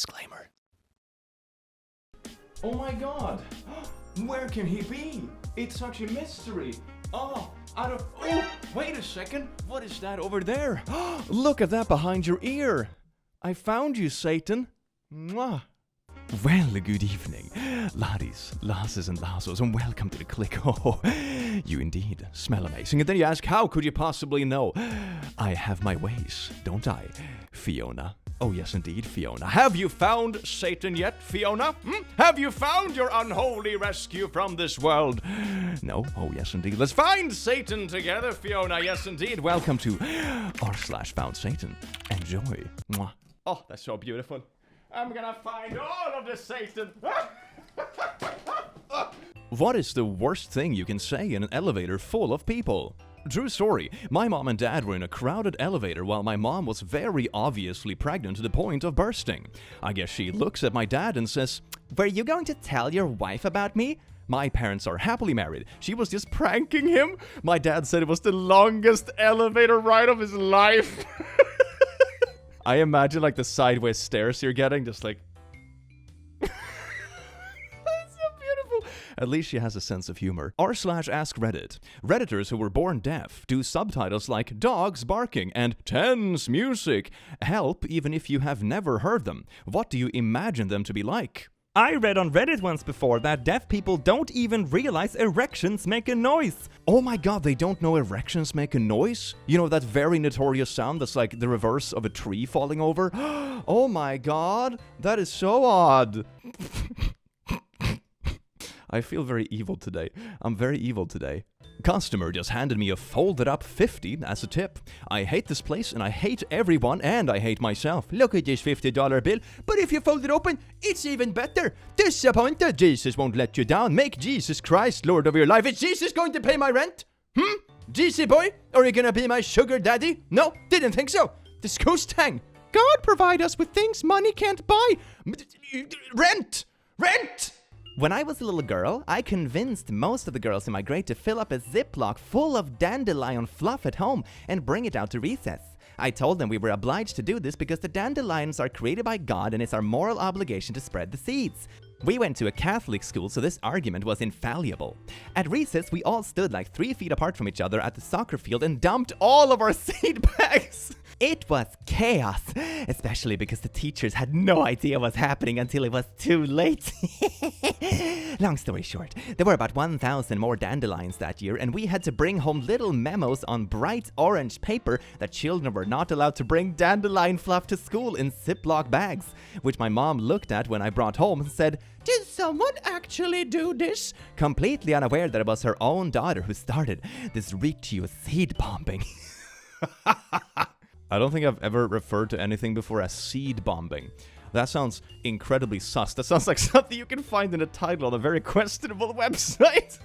Disclaimer. Oh my god! Where can he be? It's such a mystery. Oh, wait a second. What is that over there? Look at that behind your ear. I found you, Satan. Mwah. Well, good evening, laddies, lasses and lassos, and welcome to the click. Oh, you indeed smell amazing. And then you ask, how could you possibly know? I have my ways, don't I, Fiona? Oh, yes, indeed, Fiona. Have you found Satan yet, Fiona? Have you found your unholy rescue from this world? No? Oh, yes, indeed. Let's find Satan together, Fiona. Yes, indeed. Welcome to r/FoundSatan. Enjoy. Mwah. Oh, that's so beautiful. I'm gonna find all of the Satan. What is the worst thing you can say in an elevator full of people? True story, my mom and dad were in a crowded elevator while my mom was very obviously pregnant to the point of bursting. I guess she looks at my dad and says, "Were you going to tell your wife about me?" My parents are happily married. She was just pranking him. My dad said it was the longest elevator ride of his life. I imagine like the sideways stares you're getting, just like... That's so beautiful. At least she has a sense of humor. r/AskReddit. Redditors who were born deaf do subtitles like dogs barking and tense music. Help even if you have never heard them. What do you imagine them to be like? I read on Reddit once before that deaf people don't even realize erections make a noise. Oh my god, they don't know erections make a noise? You know that very notorious sound that's like the reverse of a tree falling over? Oh my god, that is so odd. I feel very evil today. I'm very evil today. Customer just handed me a folded up 50 as a tip. I hate this place and I hate everyone and I hate myself. Look at this $50 bill, but if you fold it open, it's even better. Disappointed? Jesus won't let you down. Make Jesus Christ Lord of your life. Is Jesus going to pay my rent? GC boy? Are you gonna be my sugar daddy? No, didn't think so. Disgusting. God provide us with things money can't buy. Rent! Rent! When I was a little girl, I convinced most of the girls in my grade to fill up a Ziploc full of dandelion fluff at home and bring it out to recess. I told them we were obliged to do this because the dandelions are created by God and it's our moral obligation to spread the seeds. We went to a Catholic school, so this argument was infallible. At recess, we all stood like 3 feet apart from each other at the soccer field and dumped all of our seed bags. It was chaos, especially because the teachers had no idea what was happening until it was too late. Long story short, there were about 1,000 more dandelions that year, and we had to bring home little memos on bright orange paper that children were not allowed to bring dandelion fluff to school in Ziploc bags, which my mom looked at when I brought home and said, "Did someone actually do this?" Completely unaware that it was her own daughter who started this ritual seed bombing. I don't think I've ever referred to anything before as seed bombing. That sounds incredibly sus. That sounds like something you can find in a title on a very questionable website.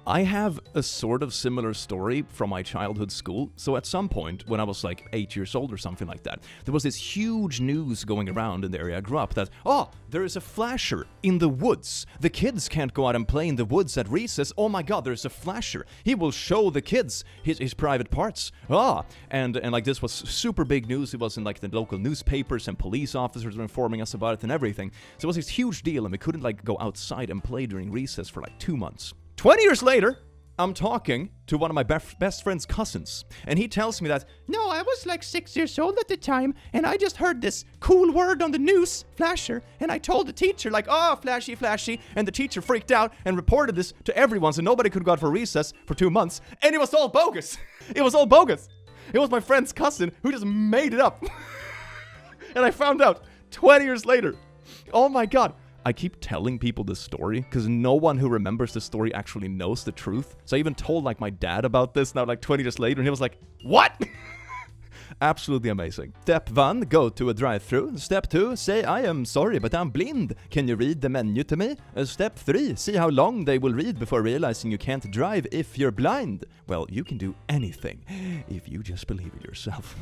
I have a sort of similar story from my childhood school. So at some point, when I was like 8 years old or something like that, there was this huge news going around in the area I grew up that, there is a flasher in the woods. The kids can't go out and play in the woods at recess. Oh my god, there's a flasher. He will show the kids his private parts. And like this was super big news. It was in like the local newspapers and police officers were informing us about it and everything. So it was this huge deal and we couldn't like go outside and play during recess for like 2 months. 20 years later, I'm talking to one of my best friend's cousins, and he tells me that, "No, I was like 6 years old at the time, and I just heard this cool word on the news, flasher, and I told the teacher, like, flashy, flashy," and the teacher freaked out and reported this to everyone, so nobody could go out for recess for 2 months, and it was all bogus. It was all bogus. It was my friend's cousin who just made it up. And I found out 20 years later. Oh my god. I keep telling people this story because no one who remembers the story actually knows the truth. So I even told like my dad about this now like 20 years later and he was like, "What?" Absolutely amazing. Step 1, go to a drive-thru. Step 2, say, "I am sorry, but I'm blind. Can you read the menu to me?" Step 3, see how long they will read before realizing you can't drive if you're blind. Well, you can do anything if you just believe it yourself.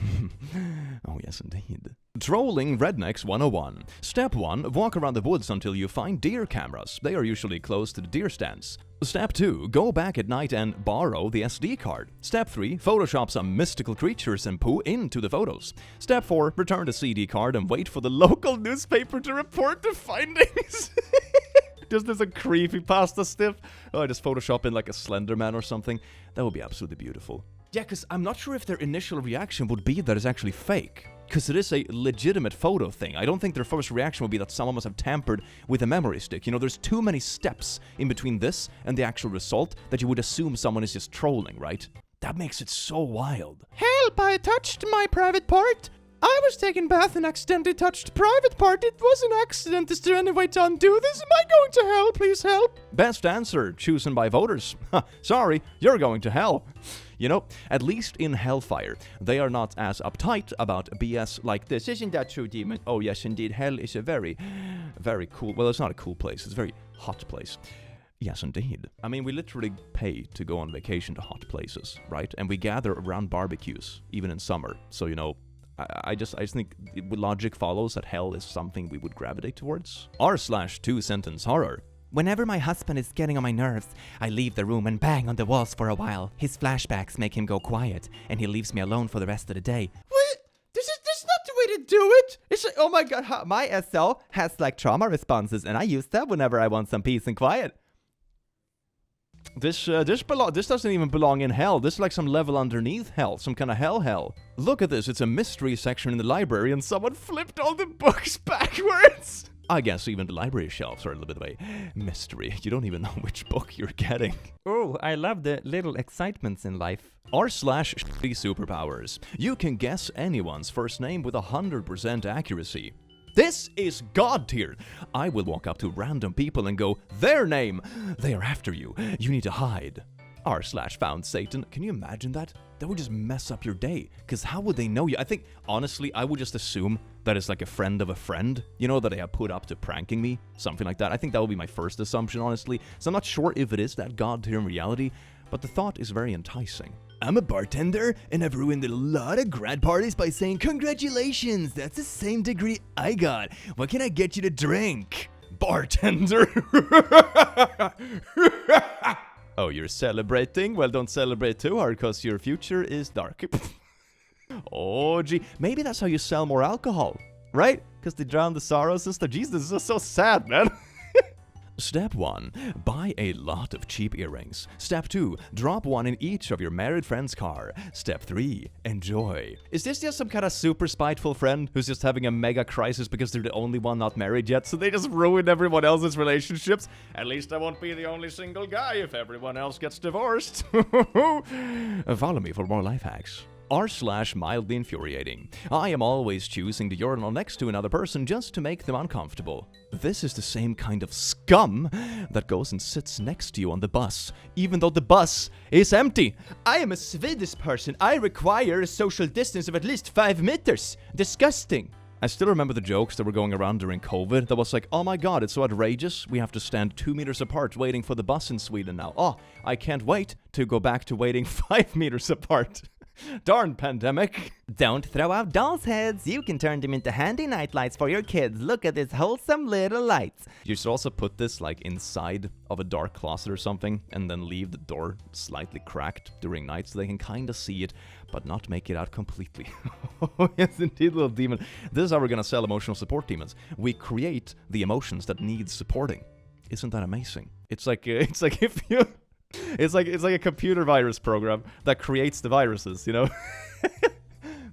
Oh, yes, indeed. Trolling Rednecks 101. Step 1. Walk around the woods until you find deer cameras. They are usually close to the deer stands. Step 2. Go back at night and borrow the SD card. Step 3. Photoshop some mystical creatures and poo into the photos. Step 4. Return the CD card and wait for the local newspaper to report the findings. Just there's a creepypasta stiff. Oh, I just Photoshop in like a Slender Man or something. That would be absolutely beautiful. Yeah, because I'm not sure if their initial reaction would be that it's actually fake. Because it is a legitimate photo thing. I don't think their first reaction would be that someone must have tampered with a memory stick. You know, there's too many steps in between this and the actual result that you would assume someone is just trolling, right? That makes it so wild. Help, I touched my private part. I was taking bath and accidentally touched private part. It was an accident. Is there any way to undo this? Am I going to hell? Please help. Best answer chosen by voters. Sorry, you're going to hell. You know, at least in Hellfire, they are not as uptight about BS like this. Isn't that true, Demon? Oh, yes, indeed. Hell is a very, very cool... Well, it's not a cool place. It's a very hot place. Yes, indeed. I mean, we literally pay to go on vacation to hot places, right? And we gather around barbecues, even in summer. So, you know, I just think logic follows that hell is something we would gravitate towards. R/2-sentence horror. Whenever my husband is getting on my nerves, I leave the room and bang on the walls for a while. His flashbacks make him go quiet, and he leaves me alone for the rest of the day. What? This is not the way to do it! It's like, oh my god, my SO has like trauma responses, and I use that whenever I want some peace and quiet. This doesn't even belong in hell. This is like some level underneath hell, some kind of hell. Look at this, it's a mystery section in the library and someone flipped all the books backwards. I guess even the library shelves are a little bit of a mystery. You don't even know which book you're getting. Oh, I love the little excitements in life. R/shitty superpowers. You can guess anyone's first name with 100% accuracy. This is God tier. I will walk up to random people and go, their name. They are after you. You need to hide. R/FoundSatan. Can you imagine that? That would just mess up your day. Because how would they know you? I think, honestly, I would just assume that it's like a friend of a friend. You know, that they have put up to pranking me. Something like that. I think that would be my first assumption, honestly. So I'm not sure if it is that God tier in reality. But the thought is very enticing. I'm a bartender, and I've ruined a lot of grad parties by saying, congratulations, that's the same degree I got. What can I get you to drink? Bartender. Oh, you're celebrating? Well, don't celebrate too hard, because your future is dark. Oh, gee. Maybe that's how you sell more alcohol, right? Because they drown the sorrows and stuff. Jesus, this is so sad, man. Step 1. Buy a lot of cheap earrings. Step 2. Drop one in each of your married friend's car. Step 3. Enjoy. Is this just some kind of super spiteful friend who's just having a mega crisis because they're the only one not married yet, so they just ruin everyone else's relationships? At least I won't be the only single guy if everyone else gets divorced. Follow me for more life hacks. R/mildly infuriating. I am always choosing the urinal next to another person just to make them uncomfortable. This is the same kind of scum that goes and sits next to you on the bus, even though the bus is empty. I am a Swedish person. I require a social distance of at least 5 meters. Disgusting. I still remember the jokes that were going around during COVID that was like, oh my god, it's so outrageous. We have to stand 2 meters apart waiting for the bus in Sweden now. Oh, I can't wait to go back to waiting 5 meters apart. Darn pandemic. Don't throw out dolls' heads. You can turn them into handy night lights for your kids. Look at this wholesome little lights. You should also put this like inside of a dark closet or something and then leave the door slightly cracked during night so they can kind of see it but not make it out completely. Oh, yes, indeed, little demon. This is how we're going to sell emotional support demons. We create the emotions that need supporting. Isn't that amazing? It's like if you... It's like a computer virus program that creates the viruses, you know?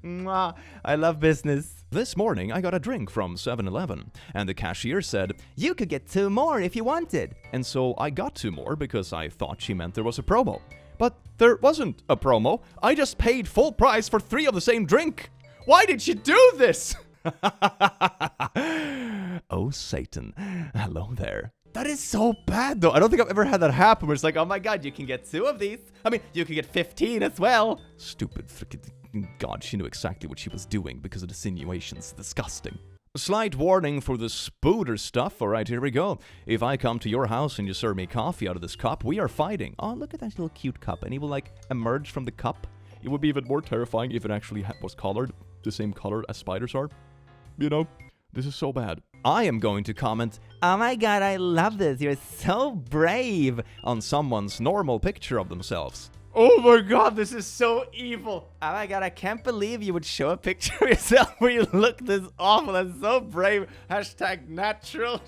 Mwah, I love business. This morning, I got a drink from 7-Eleven, and the cashier said, you could get 2 more if you wanted. And so I got 2 more because I thought she meant there was a promo. But there wasn't a promo. I just paid full price for 3 of the same drink. Why did you do this? Oh, Satan. Hello there. That is so bad, though. I don't think I've ever had that happen where it's like, oh my god, you can get 2 of these. I mean, you can get 15 as well. Stupid freaking god, she knew exactly what she was doing because of the insinuations. Disgusting. Slight warning for the spooder stuff. All right, here we go. If I come to your house and you serve me coffee out of this cup, we are fighting. Oh, look at that little cute cup. And he will, like, emerge from the cup. It would be even more terrifying if it actually was colored the same color as spiders are. you know? This is so bad. I am going to comment, "Oh my god, I love this, you're so brave," on someone's normal picture of themselves. Oh my god, this is so evil. Oh my god, I can't believe you would show a picture of yourself where you look this awful. That's so brave. Hashtag natural.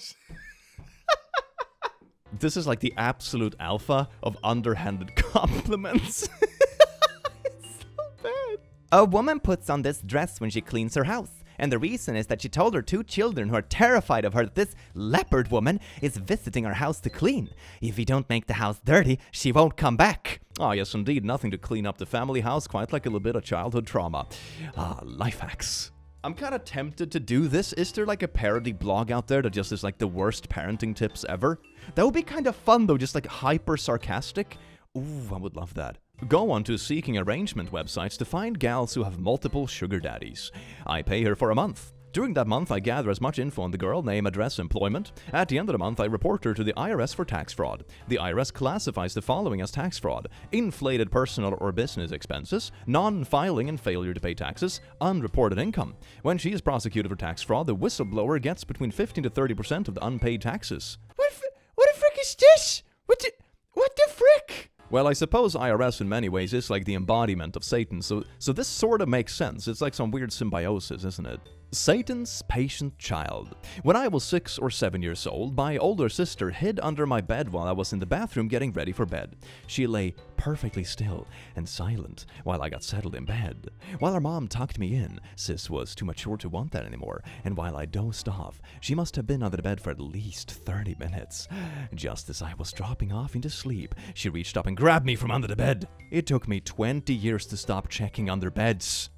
This is like the absolute alpha of underhanded compliments. It's so bad. A woman puts on this dress when she cleans her house. And the reason is that she told her 2 children who are terrified of her that this leopard woman is visiting our house to clean. If you don't make the house dirty, she won't come back. Ah, yes, indeed. Nothing to clean up the family house, quite like a little bit of childhood trauma. Ah, life hacks. I'm kind of tempted to do this. Is there like a parody blog out there that just is like the worst parenting tips ever? That would be kind of fun though, just like hyper sarcastic. Ooh, I would love that. Go on to seeking arrangement websites to find gals who have multiple sugar daddies. I pay her for a month. During that month, I gather as much info on the girl, name, address, employment. At the end of the month, I report her to the IRS for tax fraud. The IRS classifies the following as tax fraud: inflated personal or business expenses, non-filing and failure to pay taxes, unreported income. When she is prosecuted for tax fraud, the whistleblower gets between 15 to 30% of the unpaid taxes. What the frick is this? What the frick? Well, I suppose IRS in many ways is like the embodiment of Satan, so this sort of makes sense. It's like some weird symbiosis, isn't it? Satan's patient child. When I was 6 or 7 years old, my older sister hid under my bed while I was in the bathroom getting ready for bed. She lay perfectly still and silent while I got settled in bed. While her mom tucked me in, sis was too mature to want that anymore, and while I dozed off, she must have been under the bed for at least 30 minutes. Just as I was dropping off into sleep, she reached up and grabbed me from under the bed. It took me 20 years to stop checking under beds.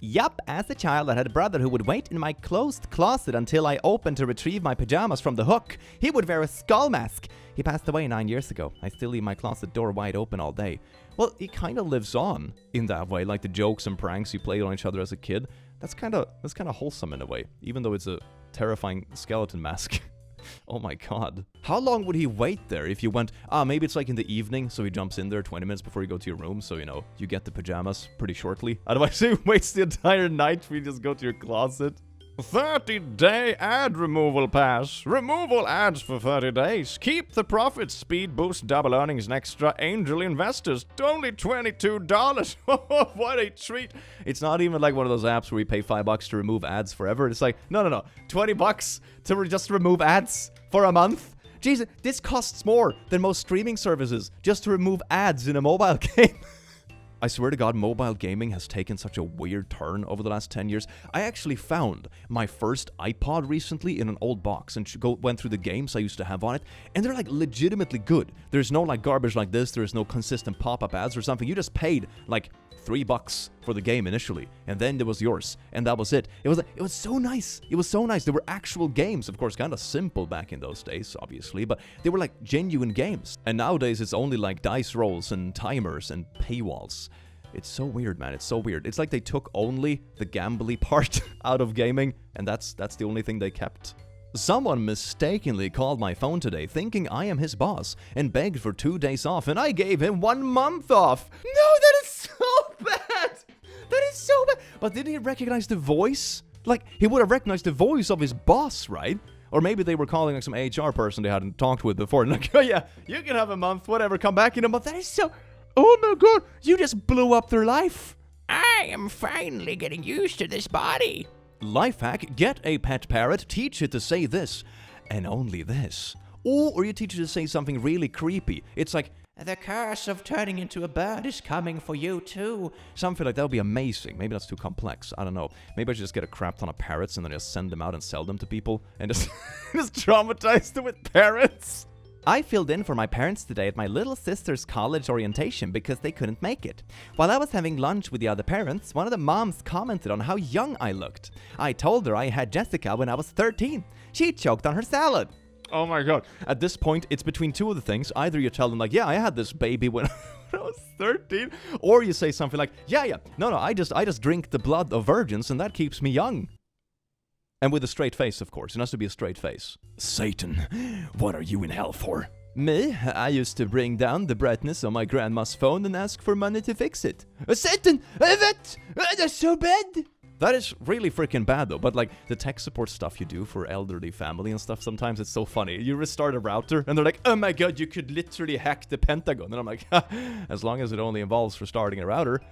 Yup, as a child I had a brother who would wait in my closed closet until I opened to retrieve my pajamas from the hook. He would wear a skull mask. He passed away 9 years ago. I still leave my closet door wide open all day. Well, he kind of lives on in that way, like the jokes and pranks you played on each other as a kid. That's kind of wholesome in a way, even though it's a terrifying skeleton mask. Oh my god. How long would he wait there if you went, maybe it's like in the evening, so he jumps in there 20 minutes before you go to your room, so, you get the pajamas pretty shortly. Otherwise, he waits the entire night for you to just go to your closet. 30-day ad removal pass. Removal ads for 30 days. Keep the profits. Speed boost double earnings and extra angel investors. Only $22. What a treat. It's not even like one of those apps where you pay $5 to remove ads forever. It's like, no. $20 to just remove ads for a month. Jesus, this costs more than most streaming services just to remove ads in a mobile game. I swear to God, mobile gaming has taken such a weird turn over the last 10 years. I actually found my first iPod recently in an old box and went through the games I used to have on it, and they're like legitimately good. There's no like garbage like this. There's no consistent pop-up ads or something. You just paid like $3 for the game initially, and then it was yours, and that was it. It was so nice. It was so nice. There were actual games, of course, kind of simple back in those days, obviously, but they were like genuine games. And nowadays, it's only like dice rolls and timers and paywalls. It's so weird, man. It's so weird. It's like they took only the gambly part out of gaming, and that's the only thing they kept. Someone mistakenly called my phone today thinking I am his boss and begged for 2 days off, and I gave him 1 month off. No, that is so bad. That is so bad. But didn't he recognize the voice? Like, he would have recognized the voice of his boss, right? Or maybe they were calling like some HR person they hadn't talked with before. And like, oh yeah, you can have a month, whatever, come back in a month. That is so... Oh my god, you just blew up their life. I am finally getting used to this body. Life hack, get a pet parrot, teach it to say this, and only this. Or you teach it to say something really creepy. It's like, the curse of turning into a bird is coming for you too. Something like that would be amazing. Maybe that's too complex. I don't know. Maybe I should just get a crap ton of parrots and then just send them out and sell them to people and just, just traumatize them with parrots. I filled in for my parents today at my little sister's college orientation because they couldn't make it. While I was having lunch with the other parents, one of the moms commented on how young I looked. I told her I had Jessica when I was 13. She choked on her salad. Oh my god. At this point, it's between two of the things. Either you tell them like, yeah, I had this baby when I was 13. Or you say something like, yeah. No, I just drink the blood of virgins and that keeps me young. And with a straight face, of course. It has to be a straight face. Satan, what are you in hell for? Me? I used to bring down the brightness on my grandma's phone and ask for money to fix it. Satan! That's so bad! That is really freaking bad though, but like the tech support stuff you do for elderly family and stuff, sometimes it's so funny. You restart a router and they're like, oh my god, you could literally hack the Pentagon. And I'm like, as long as it only involves restarting a router,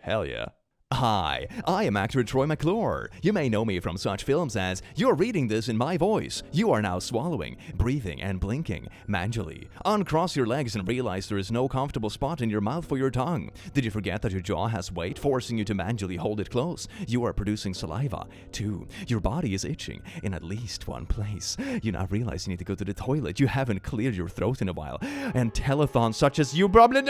hell yeah. Hi, I am actor Troy McClure. You may know me from such films as You're Reading This in My Voice, You Are Now Swallowing, Breathing and Blinking, Manually, Uncross Your Legs and Realize There Is No Comfortable Spot in Your Mouth for Your Tongue. Did you forget that your jaw has weight, forcing you to manually hold it close? You are producing saliva. 2. Your body is itching in at least one place. You now realize you need to go to the toilet. You haven't cleared your throat in a while. And telethons such as You Probably...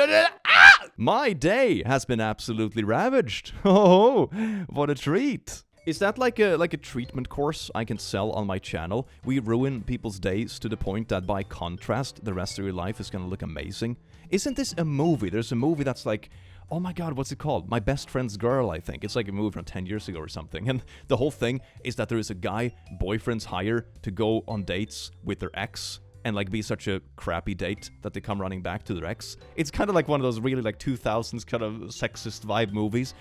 My day has been absolutely ravaged. Oh, what a treat. Is that like a treatment course I can sell on my channel? We ruin people's days to the point that by contrast, the rest of your life is gonna look amazing. Isn't this a movie? There's a movie that's like, oh my god, what's it called? My Best Friend's Girl, I think. It's like a movie from 10 years ago or something. And the whole thing is that there is a guy boyfriends hire to go on dates with their ex and like be such a crappy date that they come running back to their ex. It's kind of like one of those really like 2000s kind of sexist vibe movies.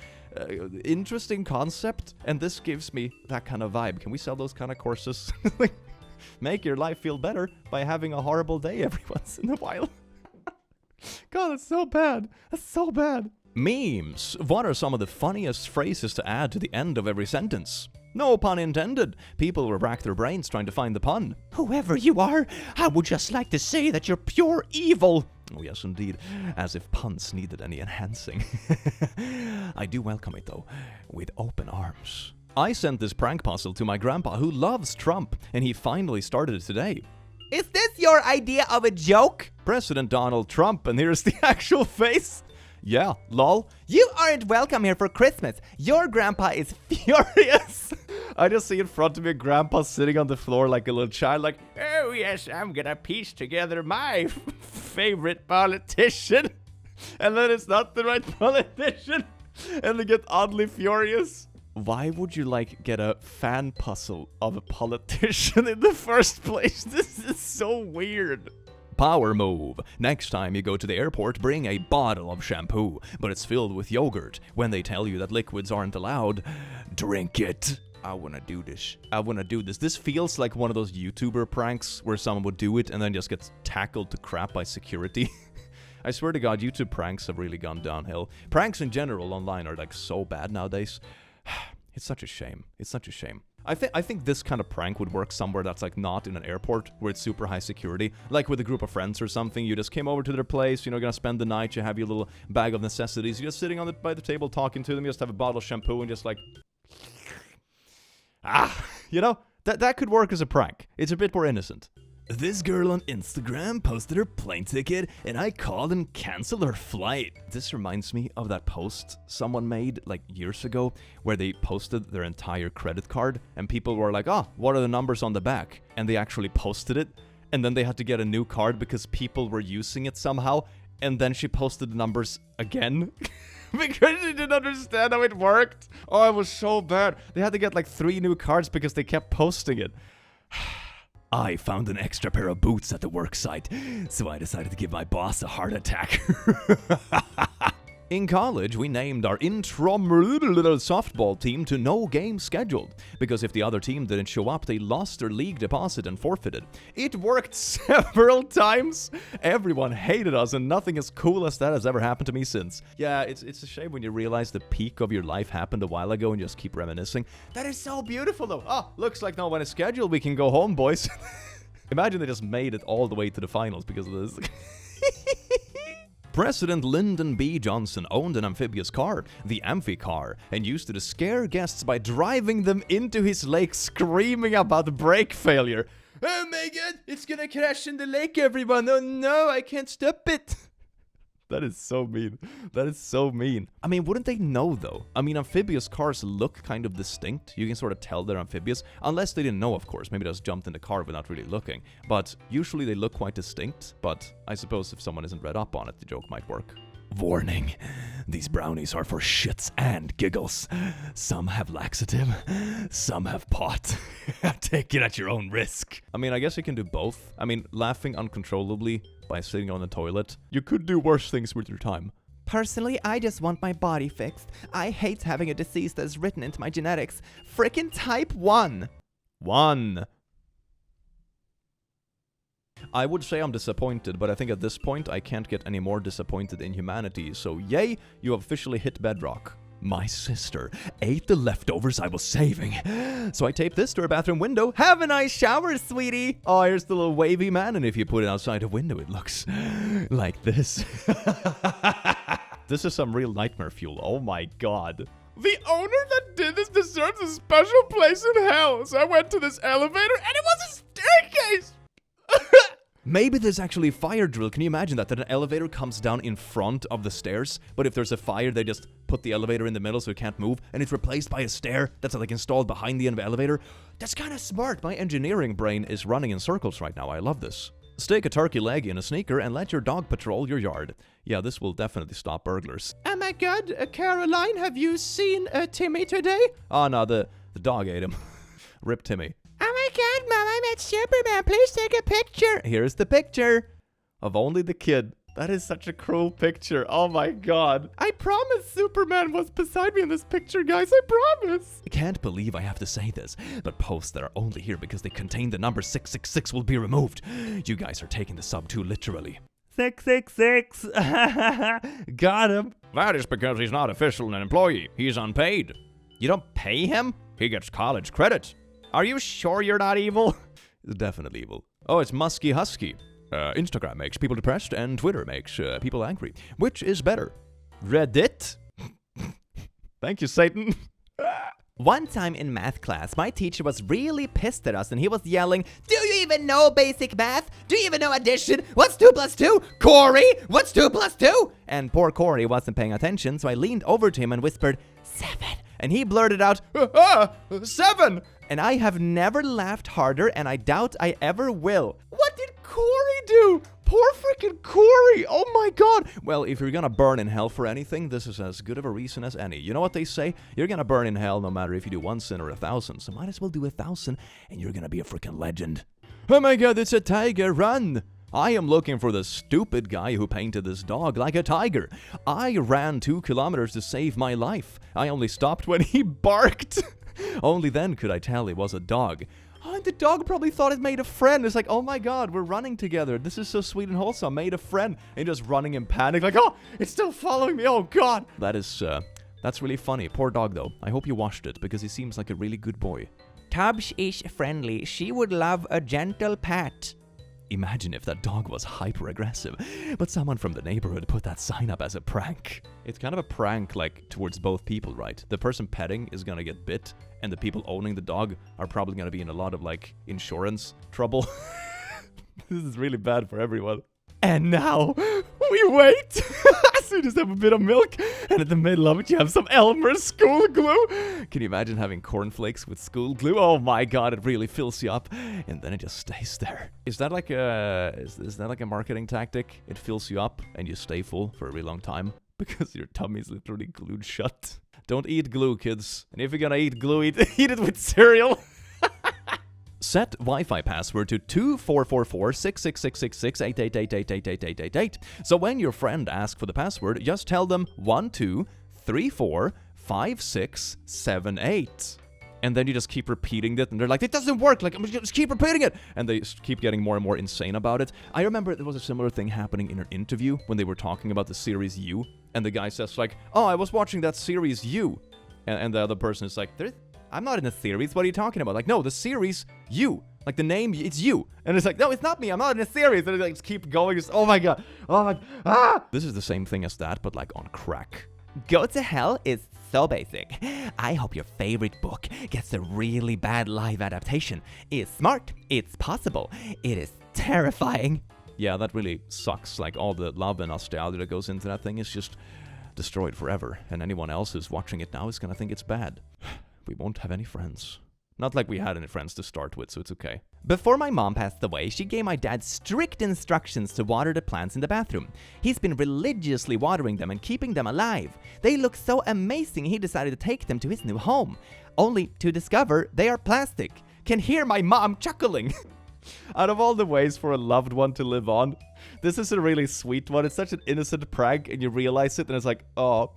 Interesting concept, and this gives me that kind of vibe. Can we sell those kind of courses? Like, make your life feel better by having a horrible day every once in a while. God, that's so bad. That's so bad. Memes. What are some of the funniest phrases to add to the end of every sentence? No pun intended. People will rack their brains trying to find the pun. Whoever you are, I would just like to say that you're pure evil. Oh yes, indeed. As if puns needed any enhancing. I do welcome it, though, with open arms. I sent this prank puzzle to my grandpa, who loves Trump, and he finally started it today. Is this your idea of a joke? President Donald Trump, and here's the actual face. Yeah, lol. You aren't welcome here for Christmas. Your grandpa is furious. I just see in front of me grandpa sitting on the floor like a little child, like, oh yes, I'm gonna piece together my favorite politician. And then it's not the right politician. And they get oddly furious. Why would you like get a fan puzzle of a politician in the first place? This is so weird. Power move. Next time you go to the airport, bring a bottle of shampoo, but it's filled with yogurt. When they tell you that liquids aren't allowed, drink it. I wanna do this. I wanna do this. This feels like one of those YouTuber pranks where someone would do it and then just gets tackled to crap by security. I swear to God, YouTube pranks have really gone downhill. Pranks in general online are like so bad nowadays. It's such a shame. It's such a shame. I think this kind of prank would work somewhere that's like not in an airport where it's super high security, like with a group of friends or something. You just came over to their place, you know, gonna spend the night, you have your little bag of necessities, you're just sitting on by the table talking to them, you just have a bottle of shampoo and just like, you know, that could work as a prank. It's a bit more innocent. This girl on Instagram posted her plane ticket and I called and canceled her flight. This reminds me of that post someone made like years ago where they posted their entire credit card and people were like, oh, what are the numbers on the back? And they actually posted it and then they had to get a new card because people were using it somehow. And then she posted the numbers again. Because she didn't understand how it worked. Oh, it was so bad. They had to get like 3 new cards because they kept posting it. I found an extra pair of boots at the work site, so I decided to give my boss a heart attack. In college, we named our intramural softball team to No Game Scheduled, because if the other team didn't show up, they lost their league deposit and forfeited. It worked several times. Everyone hated us, and nothing as cool as that has ever happened to me since. Yeah, it's a shame when you realize the peak of your life happened a while ago and just keep reminiscing. That is so beautiful, though. Oh, looks like now when it's scheduled, we can go home, boys. Imagine they just made it all the way to the finals because of this. President Lyndon B. Johnson owned an amphibious car, the Amphi car, and used it to scare guests by driving them into his lake screaming about brake failure. Oh my god, it's gonna crash in the lake, everyone! Oh no, I can't stop it! That is so mean. That is so mean. I mean, wouldn't they know, though? I mean, amphibious cars look kind of distinct. You can sort of tell they're amphibious. Unless they didn't know, of course. Maybe they just jumped in the car without really looking. But usually they look quite distinct. But I suppose if someone isn't read up on it, the joke might work. Warning. These brownies are for shits and giggles. Some have laxative. Some have pot. Take it at your own risk. I mean, I guess you can do both. I mean, laughing uncontrollably by sitting on the toilet. You could do worse things with your time. Personally, I just want my body fixed. I hate having a disease that's written into my genetics. Frickin' type 1. 1. I would say I'm disappointed, but I think at this point I can't get any more disappointed in humanity, so yay, you have officially hit bedrock. My sister ate the leftovers I was saving, so I taped this to her bathroom window. Have a nice shower, sweetie! Oh, here's the little wavy man, and if you put it outside a window, it looks like this. This is some real nightmare fuel, oh my god. The owner that did this deserves a special place in hell. So I went to this elevator and it was a staircase. Maybe there's actually a fire drill. Can you imagine that an elevator comes down in front of the stairs, but if there's a fire, they just put the elevator in the middle so it can't move, and it's replaced by a stair that's like installed behind the end of the elevator? That's kind of smart. My engineering brain is running in circles right now. I love this. Stick a turkey leg in a sneaker and let your dog patrol your yard. Yeah, this will definitely stop burglars. Oh my god, Caroline, have you seen Timmy today? Oh no, the dog ate him. Rip Timmy. Oh my god, Mom, I met Superman. Please take a picture. Here's the picture of only the kid. That is such a cruel picture. Oh my god. I promise Superman was beside me in this picture, guys. I promise. I can't believe I have to say this, but posts that are only here because they contain the number 666 will be removed. You guys are taking the sub too literally. 666. Got him. That is because he's not official an employee. He's unpaid. You don't pay him? He gets college credit. Are you sure you're not evil? Definitely evil. Oh, it's Musky Husky. Instagram makes people depressed and Twitter makes people angry. Which is better? Reddit? Thank you, Satan. One time in math class, my teacher was really pissed at us and he was yelling, "Do you even know basic math? Do you even know addition? What's 2 plus 2? Corey, what's 2 plus 2? And poor Corey wasn't paying attention, so I leaned over to him and whispered, 7. And he blurted out, 7! And I have never laughed harder, and I doubt I ever will. What did Corey do? Poor freaking Corey! Oh my god! Well, if you're gonna burn in hell for anything, this is as good of a reason as any. You know what they say? You're gonna burn in hell no matter if you do 1 sin or 1,000. So might as well do 1,000, and you're gonna be a freaking legend. Oh my god, it's a tiger! Run! I am looking for the stupid guy who painted this dog like a tiger. I ran 2 kilometers to save my life. I only stopped when he barked. Only then could I tell it was a dog. Oh, and the dog probably thought it made a friend. It's like, oh my god, we're running together. This is so sweet and wholesome. Made a friend. And just running in panic like, oh, it's still following me. Oh god. That's really funny. Poor dog though. I hope you watched it because he seems like a really good boy. Tubbs is friendly. She would love a gentle pat. Imagine if that dog was hyper-aggressive, but someone from the neighborhood put that sign up as a prank. It's kind of a prank, like, towards both people, right? The person petting is gonna get bit, and the people owning the dog are probably gonna be in a lot of, like, insurance trouble. This is really bad for everyone. And now, we wait! So you just have a bit of milk, and in the middle of it you have some Elmer's school glue. Can you imagine having cornflakes with school glue? Oh my god, it really fills you up, and then it just stays there. Is that like a is that like a marketing tactic? It fills you up, and you stay full for a really long time because your tummy's literally glued shut. Don't eat glue, kids. And if you're gonna eat glue, eat it with cereal. Set Wi-Fi password to 2444-6666-8888888888. So when your friend asks for the password, just tell them 12345678. And then you just keep repeating it, and they're like, it doesn't work, like, just keep repeating it. And they keep getting more and more insane about it. I remember there was a similar thing happening in an interview when they were talking about the series U. And the guy says like, oh, I was watching that series U. And the other person is like, I'm not in a series, what are you talking about? Like, no, the series, you. Like, the name, it's you. And it's like, no, it's not me, I'm not in a series. And it like, keep going, just, oh my god. Oh my, This is the same thing as that, but like on crack. Go to Hell is so basic. I hope your favorite book gets a really bad live adaptation. It's smart, it's possible, it is terrifying. Yeah, that really sucks. Like, all the love and nostalgia that goes into that thing is just destroyed forever. And anyone else who's watching it now is gonna think it's bad. We won't have any friends. Not like we had any friends to start with, so it's okay. Before my mom passed away, she gave my dad strict instructions to water the plants in the bathroom. He's been religiously watering them and keeping them alive. They look so amazing he decided to take them to his new home. Only to discover they are plastic. Can hear my mom chuckling. Out of all the ways for a loved one to live on, this is a really sweet one. It's such an innocent prank, and you realize it, and it's like, oh,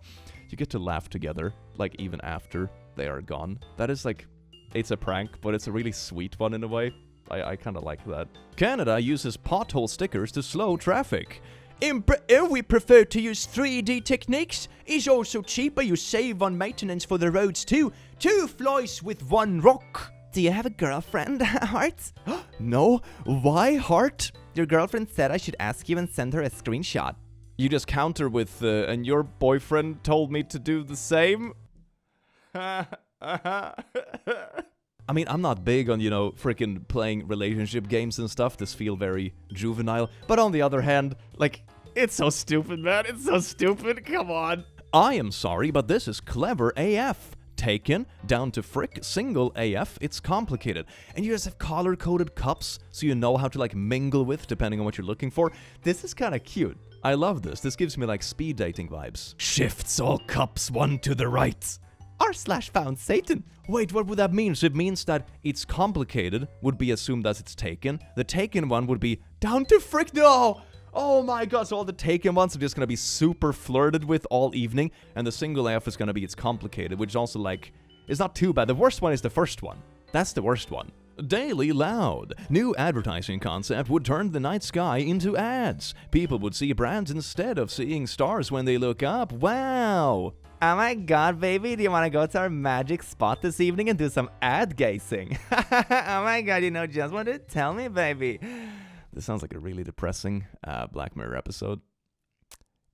you get to laugh together, like, even after they are gone. That is like, it's a prank, but it's a really sweet one in a way. I kind of like that. Canada uses pothole stickers to slow traffic. In Britain, we prefer to use 3D techniques. It's also cheaper. You save on maintenance for the roads too. 2 flies with 1 rock. Do you have a girlfriend, Heart? No? Why, Heart? Your girlfriend said I should ask you and send her a screenshot. You just counter with, and your boyfriend told me to do the same? I mean, I'm not big on, freaking playing relationship games and stuff. This feel very juvenile. But on the other hand, like, it's so stupid, man. It's so stupid. Come on. I am sorry, but this is clever AF. Taken, down to frick, single AF, it's complicated. And you just have color-coded cups, so you know how to, like, mingle with, depending on what you're looking for. This is kind of cute. I love this. This gives me, like, speed dating vibes. Shifts all cups 1 to the right. r/FoundSatan. Wait, what would that mean? So it means that it's complicated would be assumed as it's taken. The taken one would be down to frick. No! Oh my god, so all the taken ones are just gonna be super flirted with all evening, and the single AF is gonna be it's complicated, which also, like, is not too bad. The worst one is the first one. That's the worst one. Daily Loud. New advertising concept would turn the night sky into ads. People would see brands instead of seeing stars when they look up. Wow! Oh my god, baby, do you want to go to our magic spot this evening and do some ad gazing? Oh my god, just want to tell me, baby. This sounds like a really depressing Black Mirror episode.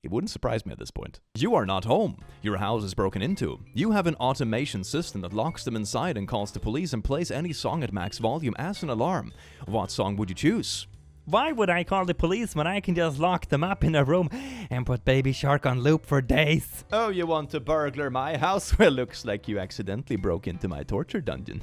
It wouldn't surprise me at this point. You are not home. Your house is broken into. You have an automation system that locks them inside and calls the police and plays any song at max volume as an alarm. What song would you choose? Why would I call the police when I can just lock them up in a room and put Baby Shark on loop for days? Oh, you want to burglar my house? Well, looks like you accidentally broke into my torture dungeon.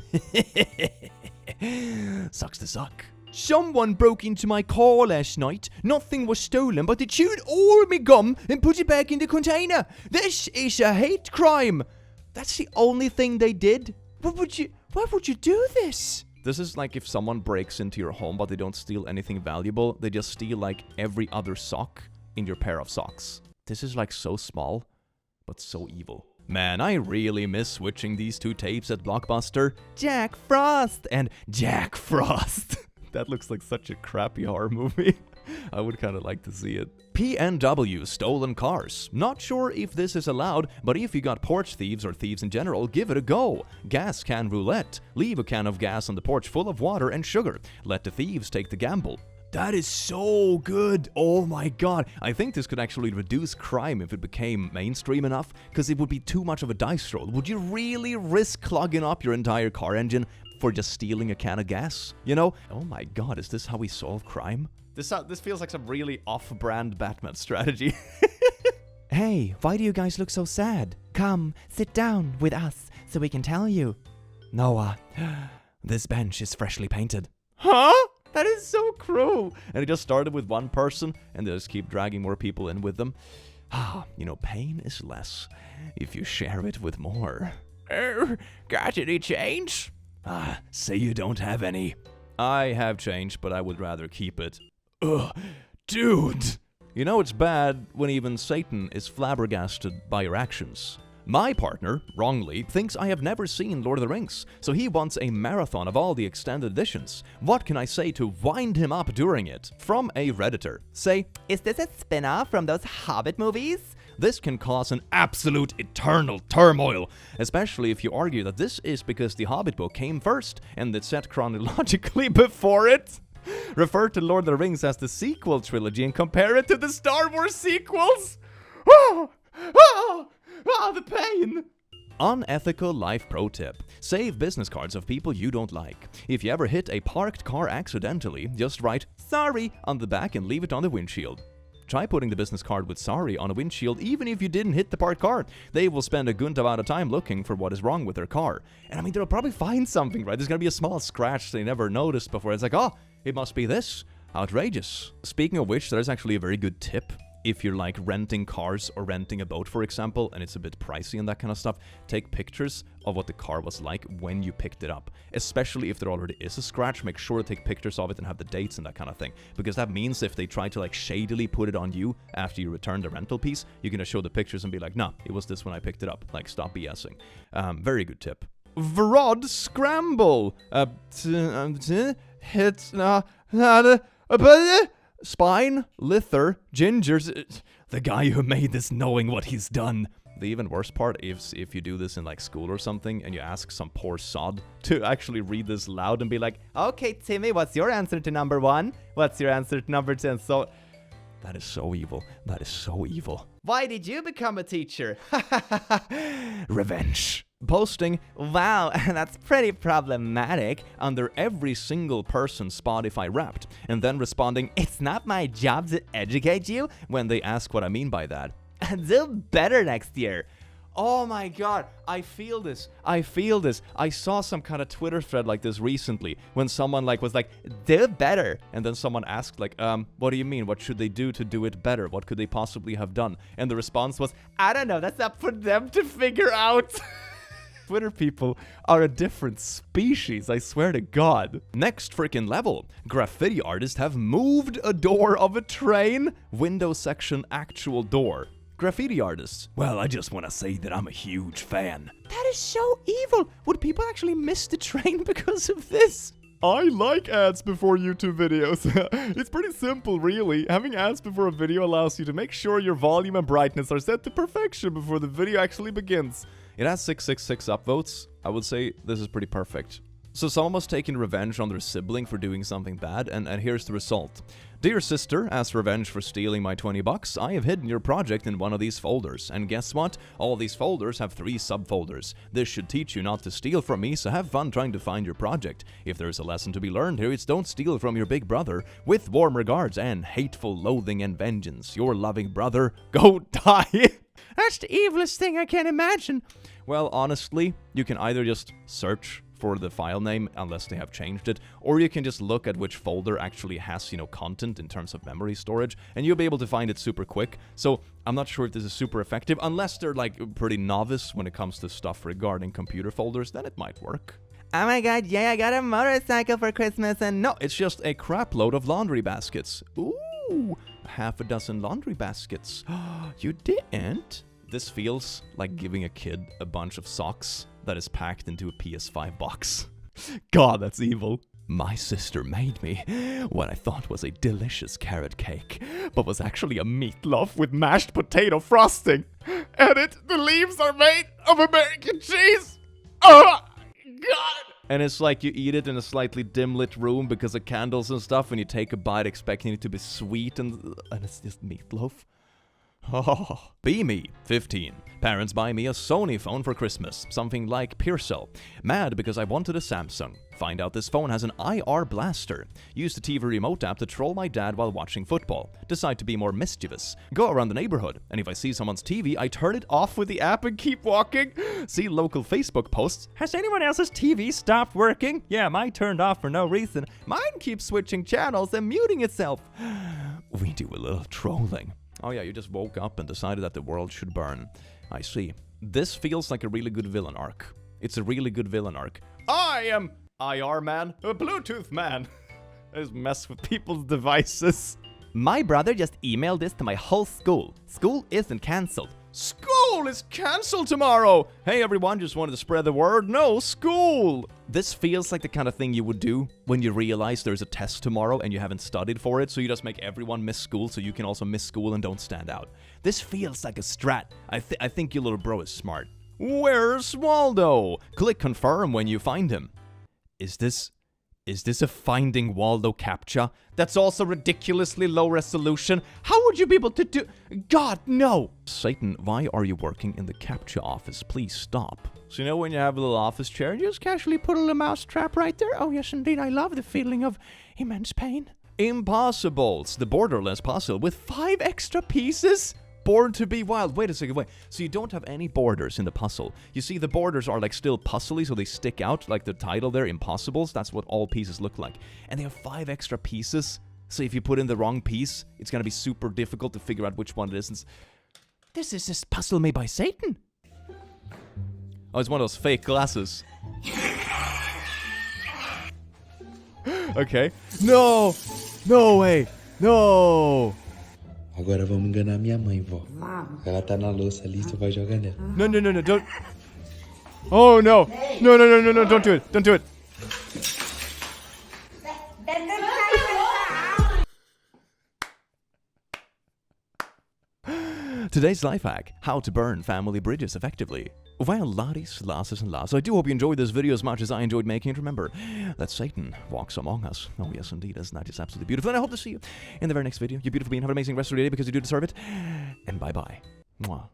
Sucks to suck. Someone broke into my car last night. Nothing was stolen, but they chewed all my gum and put it back in the container. This is a hate crime. That's the only thing they did. Why would you do this? This is like if someone breaks into your home but they don't steal anything valuable, they just steal like every other sock in your pair of socks. This is like so small, but so evil. Man, I really miss switching these 2 tapes at Blockbuster. Jack Frost and Jack Frost. That looks like such a crappy horror movie. I would kind of like to see it. PNW stolen cars. Not sure if this is allowed, but if you got porch thieves or thieves in general, give it a go. Gas can roulette. Leave a can of gas on the porch full of water and sugar. Let the thieves take the gamble. That is so good. Oh my god. I think this could actually reduce crime if it became mainstream enough, because it would be too much of a dice roll. Would you really risk clogging up your entire car engine for just stealing a can of gas? Oh my god, is this how we solve crime? This feels like some really off-brand Batman strategy. Hey, why do you guys look so sad? Come, sit down with us so we can tell you. Noah, this bench is freshly painted. Huh? That is so cruel. And it just started with one person, and they just keep dragging more people in with them. Pain is less if you share it with more. Got any change? Say you don't have any. I have change, but I would rather keep it. Ugh, dude! It's bad when even Satan is flabbergasted by your actions. My partner, wrongly, thinks I have never seen Lord of the Rings, so he wants a marathon of all the extended editions. What can I say to wind him up during it? From a Redditor. Say, is this a spin-off from those Hobbit movies? This can cause an absolute eternal turmoil, especially if you argue that this is because the Hobbit book came first and it's set chronologically before it. Refer to Lord of the Rings as the sequel trilogy and compare it to the Star Wars sequels. The pain! Unethical life pro tip. Save business cards of people you don't like. If you ever hit a parked car accidentally, just write "sorry" on the back and leave it on the windshield. Try putting the business card with "sorry" on a windshield even if you didn't hit the parked car. They will spend a good amount of time looking for what is wrong with their car. And they'll probably find something, right? There's gonna be a small scratch they never noticed before. It's like, oh, it must be this. Outrageous. Speaking of which, there's actually a very good tip if you're like renting cars or renting a boat, for example, and it's a bit pricey and that kind of stuff, take pictures of what the car was like when you picked it up. Especially if there already is a scratch, make sure to take pictures of it and have the dates and that kind of thing. Because that means if they try to like shadily put it on you after you return the rental piece, you're gonna show the pictures and be like, nah, it was this when I picked it up. Like, stop BSing. Very good tip. Vrod Scramble. Spine, Lither, Gingers. The guy who made this knowing what he's done. The even worse part is if you do this in like school or something and you ask some poor sod to actually read this loud and be like, Okay, Timmy, what's your answer to number 1? What's your answer to number 10? So, that is so evil. That is so evil. why did you become a teacher? Revenge. Posting, Wow, that's pretty problematic. under every single person's Spotify Wrapped, and then responding, It's not my job to educate you. when they ask what I mean by that. Do better next year. Oh my god, I feel this. I saw some kind of Twitter thread like this recently when someone like was like, Do better. and then someone asked like, what do you mean? What should they do to do it better? What could they possibly have done? And the response was, I don't know, that's up for them to figure out. Twitter people are a different species, I swear to God. Next freaking level. Graffiti artists have moved a door of a train. Window section actual door. Graffiti artists. Well, I just want to say that I'm a huge fan. That is so evil. Would people actually miss the train because of this? I like ads before YouTube videos. It's pretty simple, really. Having ads before a video allows you to make sure your volume and brightness are set to perfection before the video actually begins. It has 666 upvotes. I would say this is pretty perfect. So someone was taking revenge on their sibling for doing something bad, and here's the result. Dear sister, as revenge for stealing my 20 bucks, I have hidden your project in one of these folders. And guess what? All these folders have 3 subfolders. This should teach you not to steal from me, so have fun trying to find your project. If there's a lesson to be learned here, it's don't steal from your big brother. With warm regards and hateful loathing and vengeance, your loving brother, go die. That's the evilest thing I can imagine. Well, honestly, you can either just search for the file name, unless they have changed it, or you can just look at which folder actually has, content in terms of memory storage, and you'll be able to find it super quick. So I'm not sure if this is super effective, unless they're like pretty novice when it comes to stuff regarding computer folders, then it might work. Oh my god, yeah, I got a motorcycle for Christmas and No, it's just a crap load of laundry baskets. Ooh, half a dozen laundry baskets. You didn't? This feels like giving a kid a bunch of socks that is packed into a PS5 box. God, that's evil. My sister made me what I thought was a delicious carrot cake, but was actually a meatloaf with mashed potato frosting. And the leaves are made of American cheese. Oh, God. And it's like you eat it in a slightly dim-lit room because of candles and stuff, and you take a bite expecting it to be sweet, and it's just meatloaf. Oh. Be me, 15. Parents buy me a Sony phone for Christmas, something like Pearcell. Mad because I wanted a Samsung. Find out this phone has an IR blaster. Use the TV remote app to troll my dad while watching football. Decide to be more mischievous. Go around the neighborhood, and if I see someone's TV, I turn it off with the app and keep walking. See local Facebook posts. Has anyone else's TV stopped working? Yeah, mine turned off for no reason. Mine keeps switching channels and muting itself. We do a little trolling. Oh yeah, you just woke up and decided that the world should burn. I see. This feels like a really good villain arc. It's a really good villain arc. I am IR man, a Bluetooth man. I just mess with people's devices. My brother just emailed this to my whole school. School isn't cancelled. School is cancelled tomorrow! Hey everyone, just wanted to spread the word. No, school! This feels like the kind of thing you would do when you realize there's a test tomorrow and you haven't studied for it, so you just make everyone miss school so you can also miss school and don't stand out. This feels like a strat. I think your little bro is smart. Where's Waldo? Click confirm when you find him. Is this a Finding Waldo CAPTCHA? That's also ridiculously low resolution. How would you be able to do... God, no! Satan, why are you working in the CAPTCHA office? Please stop. So when you have a little office chair, you just casually put a little mouse trap right there? Oh yes, indeed, I love the feeling of immense pain. Impossibles, the borderless puzzle with 5 extra pieces? Born to be wild. Wait a second, wait. So you don't have any borders in the puzzle. You see, the borders are like still puzzly, so they stick out, like the title there, Impossibles. That's what all pieces look like. And they have 5 extra pieces. So if you put in the wrong piece, it's gonna be super difficult to figure out which one it is. This is this puzzle made by Satan. Oh, it's one of those fake glasses. Okay. No! No way! No! Agora vamos enganar minha mãe, vó. Ela tá na louça ali, você vai jogar nela. No, no, no, no, don't. Oh, no. No, no, no, no, no, don't do it. Don't do it. Today's life hack, how to burn family bridges effectively. Well, laddies, lasses, and lass, I do hope you enjoyed this video as much as I enjoyed making it. Remember that Satan walks among us. Oh, yes, indeed, isn't that just absolutely beautiful? And I hope to see you in the very next video. You beautiful being. Have an amazing rest of your day because you do deserve it. And bye-bye. Mwah.